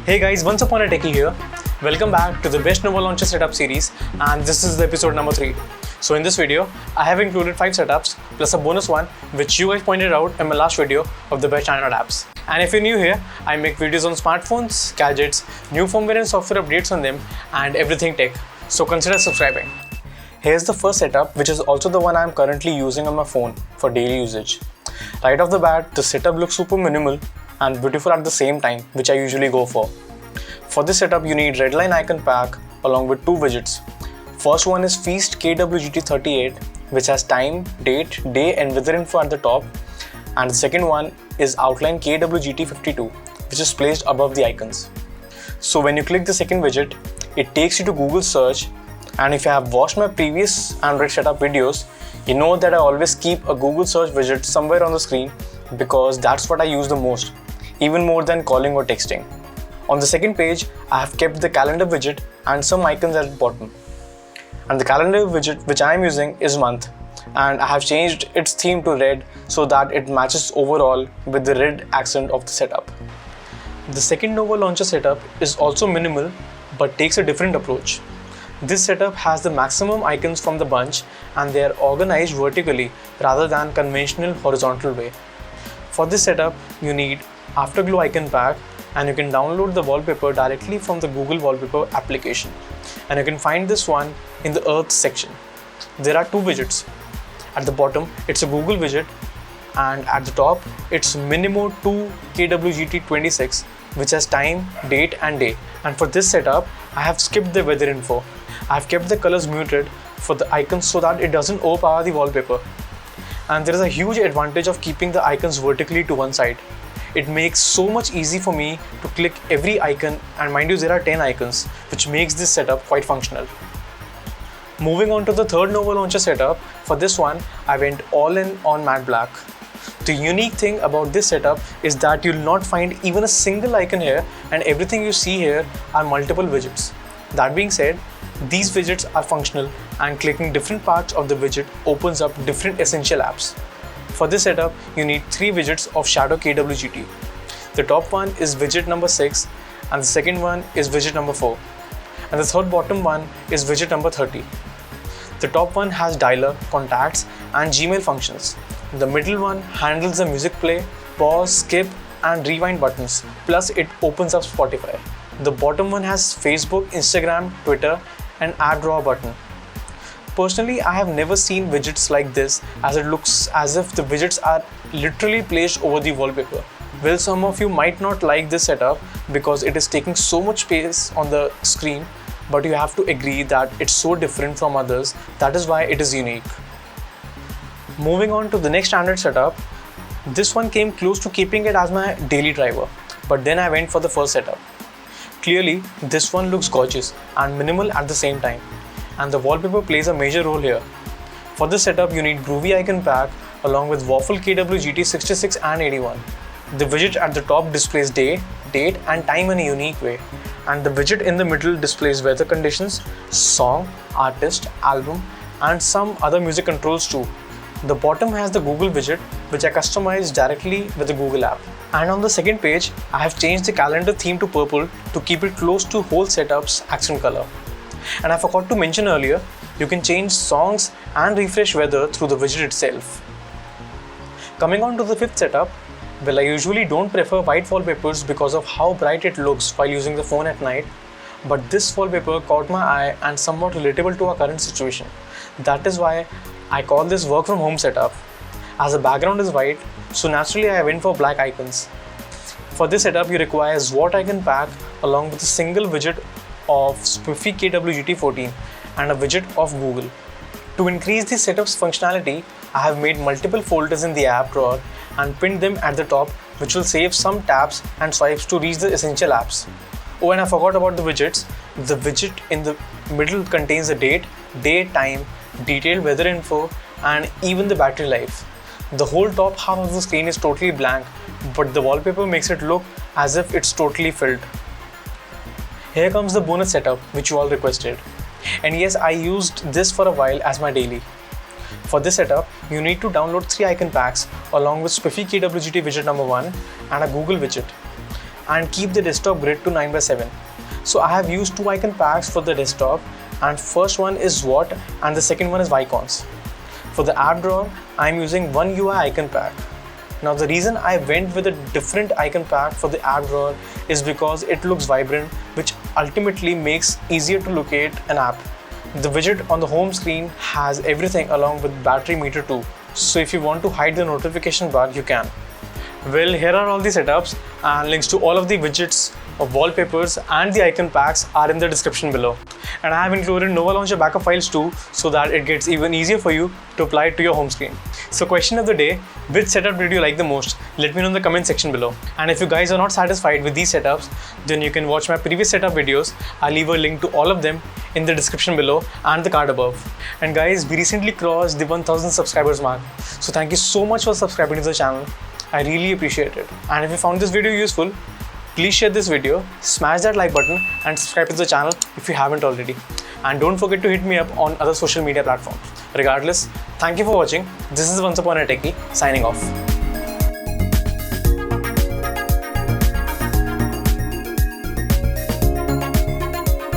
Hey guys, once upon a techie here. Welcome back to the Best Nova Launcher Setup series, and this is the episode number 3. So in this video, I have included 5 setups plus a bonus one which you guys pointed out in my last video of the best Android apps. And if you're new here, I make videos on smartphones, gadgets, new firmware and software updates on them, and everything tech. So consider subscribing. Here's the first setup, which is also the one I'm currently using on my phone for daily usage. Right off the bat, the setup looks super minimal and beautiful at the same time, which I usually go for. For this setup, you need Redline icon pack along with 2 widgets. First one is Feast KWGT38, which has time, date, day and weather info at the top. And the second one is Outline KWGT52, which is placed above the icons. So when you click the second widget, it takes you to Google search. And if you have watched my previous Android setup videos, you know that I always keep a Google search widget somewhere on the screen because that's what I use the most, even more than calling or texting. On the second page, I have kept the calendar widget and some icons at the bottom. And the calendar widget which I am using is month, and I have changed its theme to red so that it matches overall with the red accent of the setup. The second Nova Launcher setup is also minimal but takes a different approach. This setup has the maximum icons from the bunch and they are organized vertically rather than conventional horizontal way. For this setup, you need Afterglow icon pack, and you can download the wallpaper directly from the Google Wallpaper application. And you can find this one in the Earth section. There are 2 widgets. At the bottom, it's a Google widget, and at the top, it's Minimo 2 KWGT26, which has time, date and day. And for this setup, I have skipped the weather info. I've kept the colors muted for the icons so that it doesn't overpower the wallpaper. And there is a huge advantage of keeping the icons vertically to one side. It makes so much easy for me to click every icon, and mind you, there are 10 icons, which makes this setup quite functional. Moving on to the third Nova Launcher setup, for this one, I went all in on matte black. The unique thing about this setup is that you'll not find even a single icon here, and everything you see here are multiple widgets. That being said, these widgets are functional, and clicking different parts of the widget opens up different essential apps. For this setup, you need 3 widgets of Shadow KWGT. The top one is widget number 6, and the second one is widget number 4, and the third bottom one is widget number 30. The top one has dialer, contacts and Gmail functions. The middle one handles the music play, pause, skip and rewind buttons, plus it opens up Spotify. The bottom one has Facebook, Instagram, Twitter and app drawer button. Personally, I have never seen widgets like this, as it looks as if the widgets are literally placed over the wallpaper. Well, some of you might not like this setup because it is taking so much space on the screen, but you have to agree that it's so different from others. That is why it is unique. Moving on to the next Android setup, this one came close to keeping it as my daily driver, but then I went for the first setup. Clearly, this one looks gorgeous and minimal at the same time, and the wallpaper plays a major role here. For this setup, you need Groovy icon pack along with Waffle KWGT66 and 81. The widget at the top displays day, date and time in a unique way, and the widget in the middle displays weather conditions, song, artist, album and some other music controls too. The bottom has the Google widget, which I customized directly with the Google app. And on the second page, I have changed the calendar theme to purple to keep it close to whole setup's accent color. And I forgot to mention earlier, you can change songs and refresh weather through the widget itself. Coming on to the fifth setup, well, I usually don't prefer white wallpapers because of how bright it looks while using the phone at night, but this wallpaper caught my eye and somewhat relatable to our current situation. That is why I call this work from home setup. As the background is white, so naturally I went for black icons. For this setup, you require Zwart icon pack along with a single widget of Spiffy KWGT14 and a widget of Google. To increase the setup's functionality, I have made multiple folders in the app drawer and pinned them at the top, which will save some taps and swipes to reach the essential apps. Oh, and I forgot about the widgets. The widget in the middle contains the date, day, time, detailed weather info and even the battery life. The whole top half of the screen is totally blank, but the wallpaper makes it look as if it's totally filled. Here comes the bonus setup which you all requested. And yes, I used this for a while as my daily. For this setup, you need to download 3 icon packs along with Spiffy KWGT widget number 1 and a Google widget. and keep the desktop grid to 9:7. So I have used two icon packs for the desktop, and first one is Watt and the second one is Vicons. For the app drawer, I am using one UI icon pack. Now the reason I went with a different icon pack for the app drawer is because it looks vibrant, which ultimately makes easier to locate an app. The widget on the home screen has everything along with battery meter too. So if you want to hide the notification bar, you can. Well, here are all the setups, and links to all of the widgets, of wallpapers and the icon packs are in the description below. And I have included Nova Launcher backup files too, so that it gets even easier for you to apply it to your home screen. So question of the day, which setup did you like the most? Let me know in the comment section below. And if you guys are not satisfied with these setups, then you can watch my previous setup videos. I'll leave a link to all of them in the description below and the card above. And guys, we recently crossed the 1000 subscribers mark. So thank you so much for subscribing to the channel. I really appreciate it. And if you found this video useful, please share this video, smash that like button and subscribe to the channel if you haven't already. And don't forget to hit me up on other social media platforms. Regardless, thank you for watching. This is Once Upon a Techie signing off.